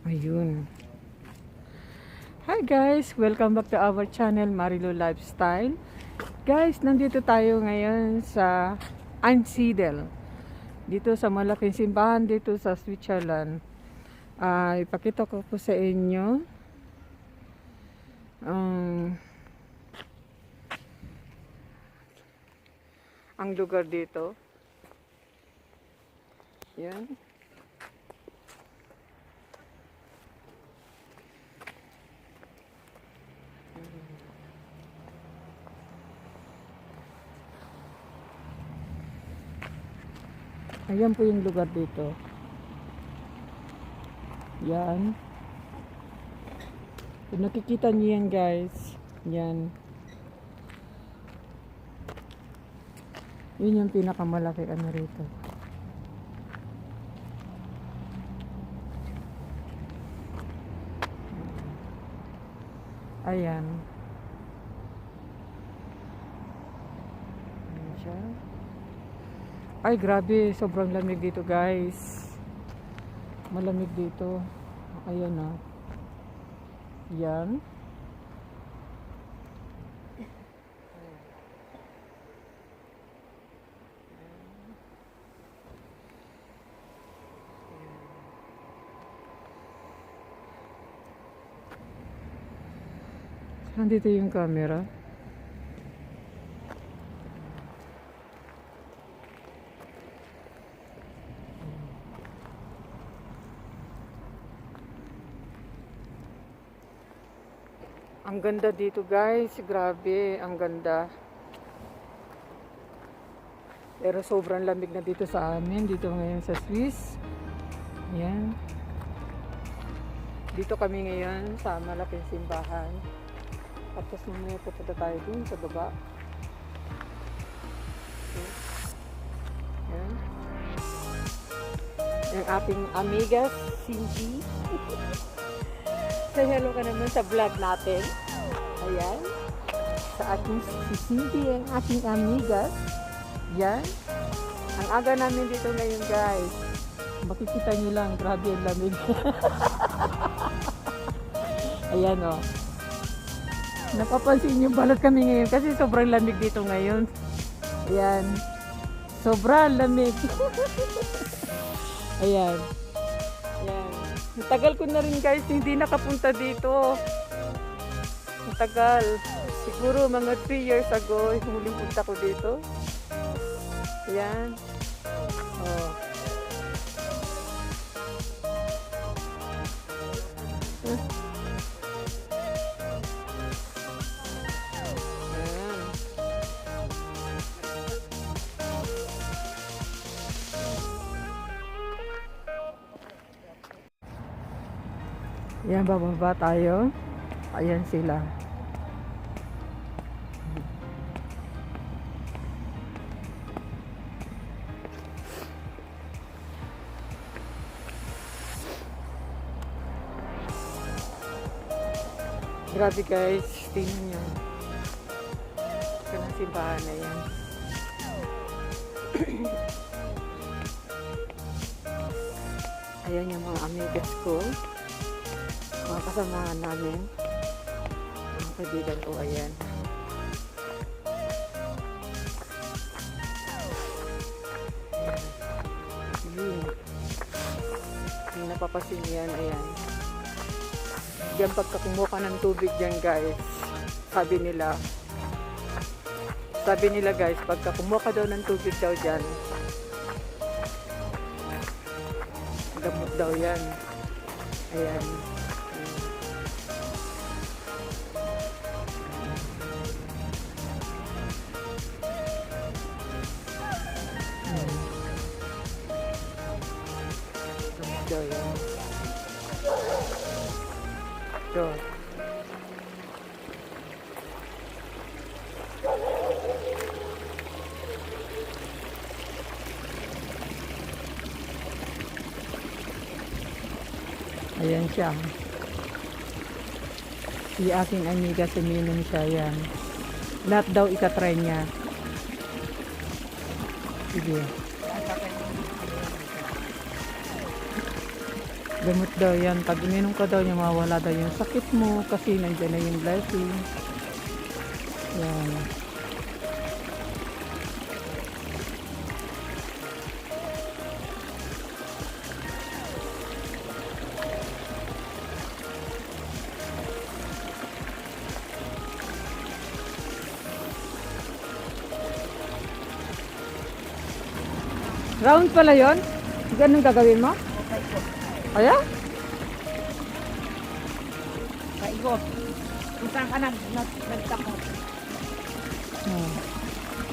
Ayun. Hi guys! Welcome back to our channel, Marilo Lifestyle. Guys, nandito tayo ngayon sa Einsiedeln. Dito sa malaking simbahan dito sa Switzerland. Ipakita ko po sa inyo ang lugar dito. Yan. Ayan po yung lugar dito. Yan. Kung nakikita niyo yan guys. Yan. Yun yung pinakamalaki ano rito. Ayan. Ayan siya. Ay, grabe. Sobrang lamig dito, guys. Malamig dito. Ayan na. Yan. Nandito yung camera. Ang ganda dito guys, grabe, ang ganda. Pero sobrang lamig na dito sa amin, dito ngayon sa Swiss. Yan. Dito kami ngayon sa malaking simbahan. Tapos mamaya pupunta tayo dun sa baba. Okay. Yan. Yung ating amigas, Cindy. Say hello ka naman sa vlog natin. Ayan. Sa ating si Cindy, ang ating amigas. Yan. Ang aga namin dito ngayon guys. Makikita nyo lang, grabe ang lamig. Ayan o. Napapansin nyo, balot kami ngayon kasi sobrang lamig dito ngayon. Ayan. Sobrang lamig. Ayan. Ayan. Matagal ko na rin guys, hindi nakapunta dito. Matagal. Siguro mga 3 years ago, huling punta ko dito. Ayan. Oh. Ayan. Ayan, bababa tayo. Ayan sila. Grabe guys, tingnan nyo. Ito na simbahan na yan. Ayan yung mga amigas ko. Mga kasamahan namin. Mga kaibigan ko, ayan. Yun. Yung napapasin yan, ayan. Diyan pagka kumuha ka ng tubig dyan guys, sabi nila guys, pagka kumuha ka daw ng tubig daw dyan, gamot daw yan. Ayan. Gamot daw yan. Ito. Ayan siya. Si aking amiga, suminom siya yan. Lahat daw ikatry niya. Sige. Gamot daw yan. Pag ininom ka daw niya, mawala daw yung sakit mo kasi nandiyan na yung blessing. Yan. Round pala yon? Ganun gagawin mo? Okay po. Kaya? Paikot. Kung saan ka nagtakot. Hmm.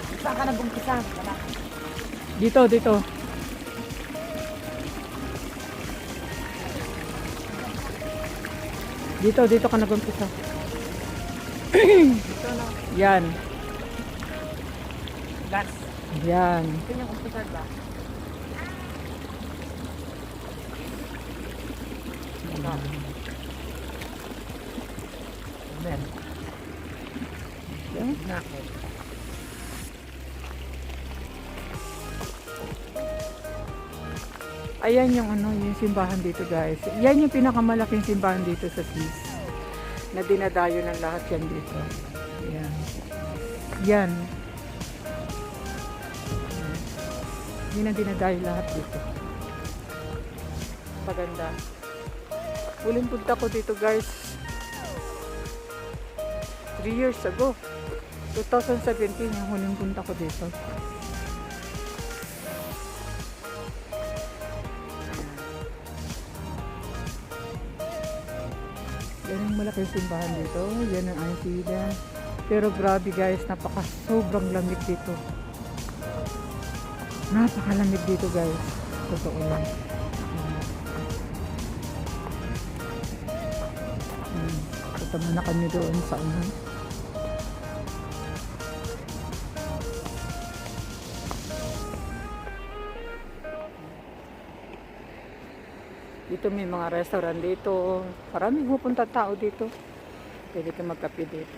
Kung saan ka nag-umpisa. Wala. Dito, dito. Dito ka nag-umpisa. Ito no. Yan. Gas. Yan. Ito yung umpisa ba? Ito. Amen. Yan. Nako. Ayan yung ano, yung simbahan dito guys. Yan yung pinakamalaking simbahan dito sa Swiss. Na dinadayo ng lahat yan dito. Yan. Yan. Yan ang dinadayo lahat dito. Maganda. Huling punta ko dito guys. 3 years ago. 2017 yung huling punta ko dito. Yan ang malaking simbahan dito. Yan ang Ancilla. Pero grabe guys, sobrang lamig dito. Napakalamig dito guys. Totoo lang. Punta muna kami doon sa ano. Dito may mga restaurant dito. Maraming pupunta tao dito. Pwede ka magkape dito.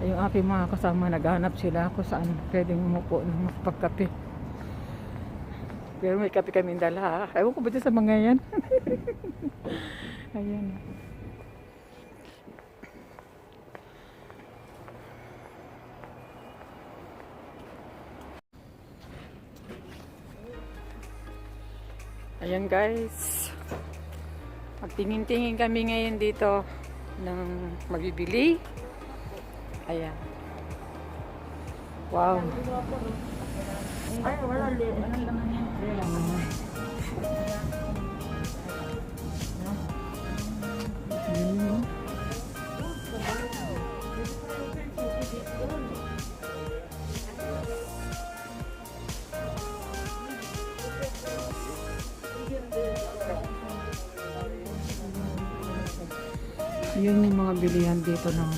Yung aking mga kasama, naghanap sila kung saan pwedeng umupo ng pagkape. Pero may kape kaming dala. Ewan ko ba dyan sa mga yan? Ayan. Ayan guys. Magtingin-tingin kami ngayon dito ng mabibili. Ayan. Wow. Ay, wala. Anong laman yan? Yun yung mga bilihan dito ng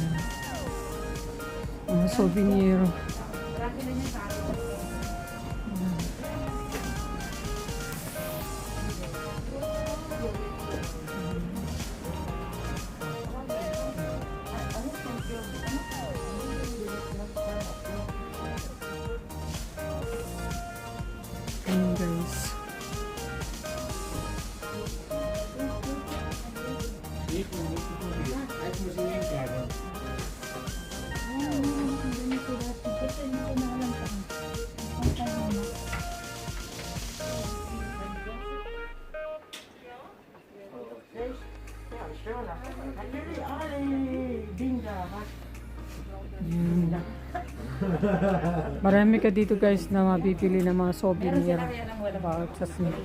mga souvenir. Ayan guys. Marami ka dito guys na mabibili ng mga souvenir. Bawat sa snake.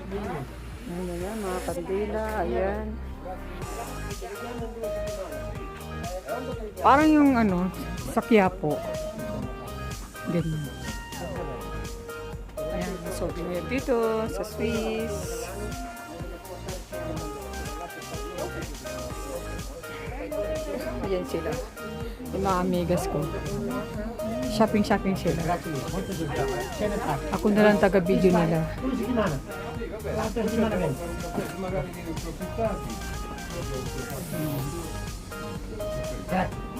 Ayan, mga kandila. Ayan. Parang yung ano, sa Quiapo. Ganyan. Ayan, souvenir dito sa Swiss. Ayan sila. Yung mga amigas ko. Shopping sila. Ako na lang taga-video nila.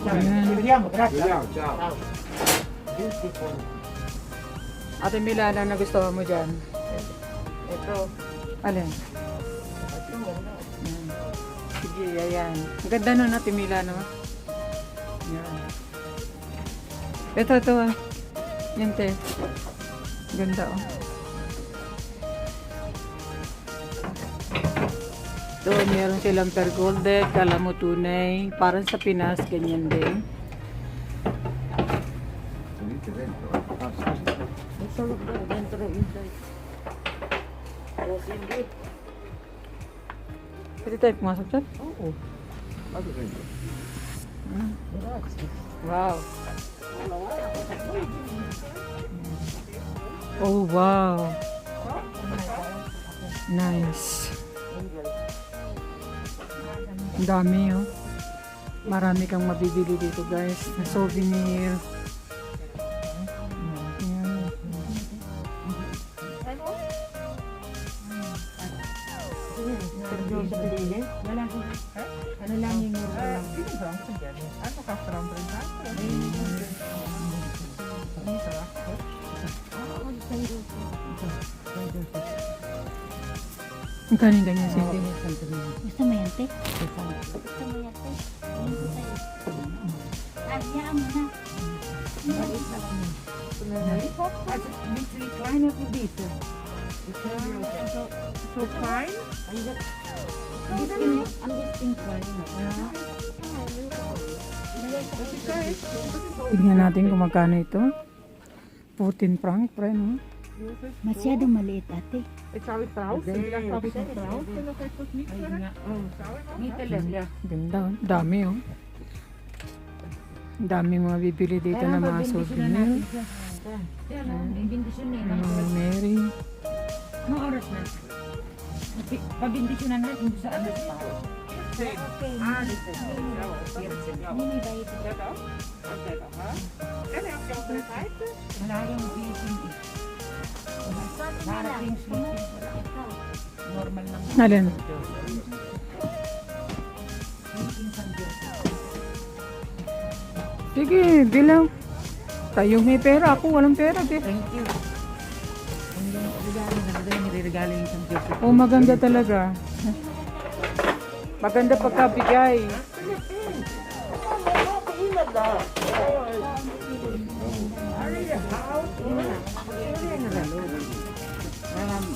Ayan. Ate Milana, nagustuhan mo dyan? Ito. Alin? Ayan. Sige, ayan. Ang ganda nun, Ate Milana. Ayan. Ito. Yan, te. Ganda, oh. Ito, meron silang pergolde, kala mo tunay. Parang sa Pinas, ganyan din. Ito, dentro, inside. Yes, indeed. Pwede tayo pumasok dyan? Oo. Wow. Oh, wow. Nice. Ang dami, oh. Marami kang mabibili dito, guys. Na souvenir. Ayan. Seryoso pinili? Wala ko. Ano lang yung mura lang? Ano ka from Ang kanin ganyan, Cindy. Gusto mo yan, te? Gusto mo yan, te? Hayaan mo na. Kleiner für diese. So fine? Ang distinct one. Tignan natin kung magkano ito. Putin franc, friend. Masyadong maliit, ate. Jetzt habe ich drauf. Vielleicht habe ich noch drauf. Wenn noch etwas nicht drin. Ja. Ganda, oh. Dami, oh. Dami mga bibili dito ng mga souvenir. Mga Mary. Ano oras na? Pabindisyonan natin sa ano sa tao. Hindi ba ito? Wala yung beating eh. Darating sleeping. Normal lang. Alin? Sige, bilang. Tayo may pera. Ako walang pera, eh. Thank you. Ang regalo na rin, niregalo yung San Joseph. Oh, maganda talaga. Maganda pagkabigay.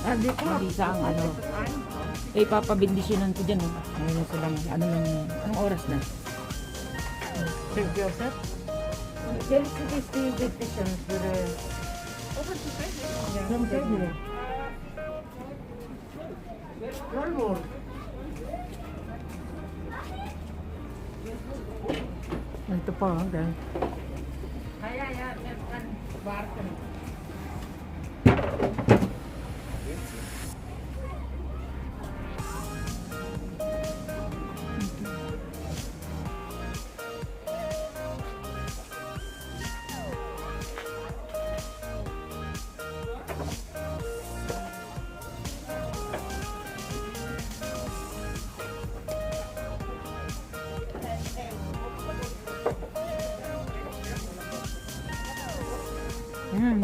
Hindi sa ang ano. Eh, papabindisyonan ko dyan. Ngayon silang, ano lang, anong oras na? Sir Joseph? Tell us this the invitation for the... From February. Ito pa, guys. Ayan.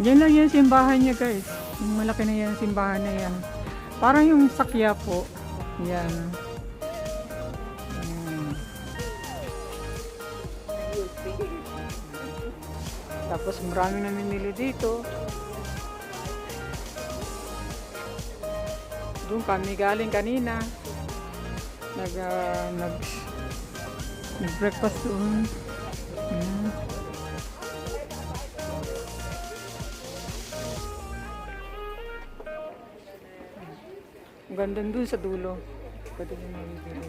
Yan lang yung simbahan niya, guys. Yung malaki na yan, simbahan na yan. Parang yung sakya po. Yan. Ayan. Tapos maraming namimili dito. Doon kami galing kanina. Nag-breakfast doon. Ayan. Ang ganda doon sa dulo. Pwede mo mabibili.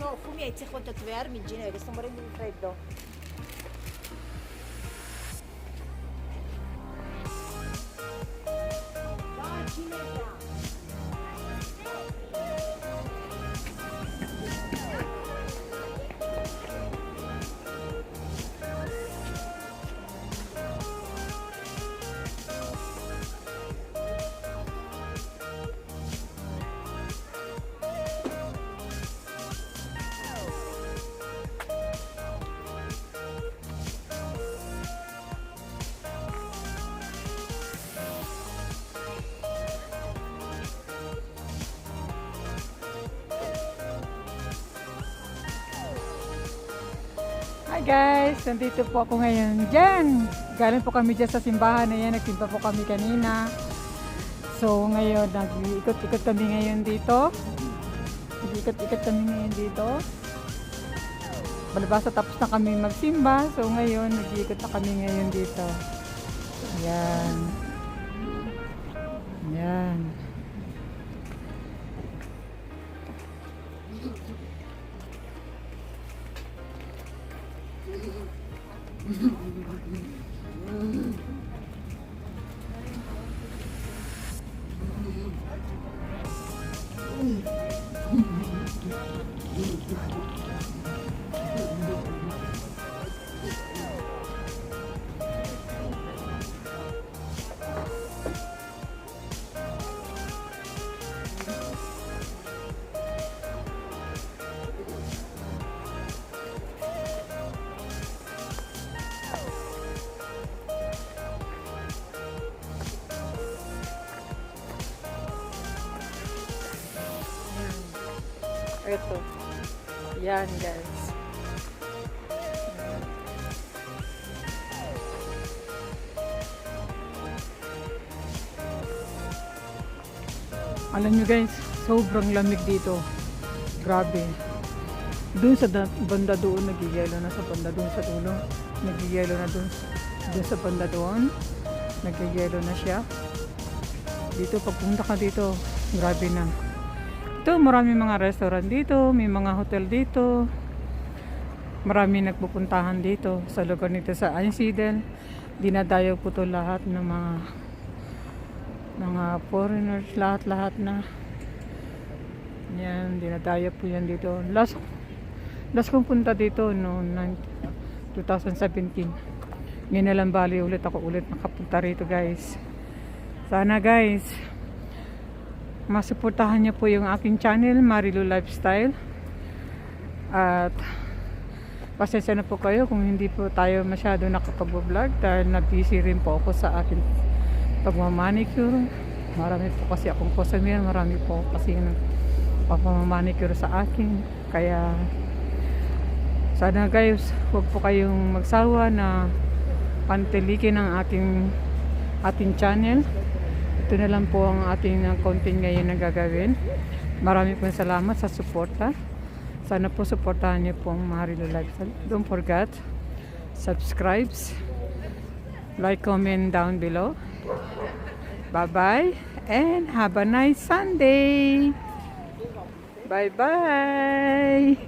So, fumiezi quanto tu vermi in genere, sto morendo di freddo. Hi guys, nandito po ako ngayon dyan. Galing po kami dyan sa simbahan na yan. Nagsimba po kami kanina. So ngayon, nag-ikot-ikot kami ngayon dito. Nag-ikot-ikot kami ngayon dito. Balabasa tapos na kami magsimba. So ngayon, nag-ikot na kami ngayon dito. Ayan. Ayan. Ito. Yan guys. Alam nyo guys, sobrang lamig dito. Grabe. Doon sa banda doon, nagigelo na sa banda doon sa dulo. Nagigelo na doon. Doon sa banda doon, nagigelo na siya. Dito, pagpunta ka dito, grabe na. Ito, marami mga restaurant dito, may mga hotel dito. Marami nagpupuntahan dito sa lugar nito sa Einsiedeln. Dinadayo po to lahat ng mga foreigners, lahat na. Yan, dinadayo po yan dito. Last kong punta dito noong 2017. Ngayon na lang bali ulit ako nakapunta rito guys. Sana guys, masuportahan niyo po yung aking channel, Marilu Lifestyle. At pasensya na po kayo kung hindi po tayo masyado nakapag-vlog dahil na-busy rin po ako sa aking pagmamanicure. Marami po kasi akong customer, marami po kasi pagmamanicure sa akin. Kaya sana guys, huwag po kayong magsawa na pantilikin ang ating channel. Ito na lang po ang ating content ngayon na gagawin. Marami po salamat sa suporta. Sana po suportahan niyo po ang Marilu Lifestyle. Don't forget, subscribe, like, comment down below. Bye-bye and have a nice Sunday. Bye-bye.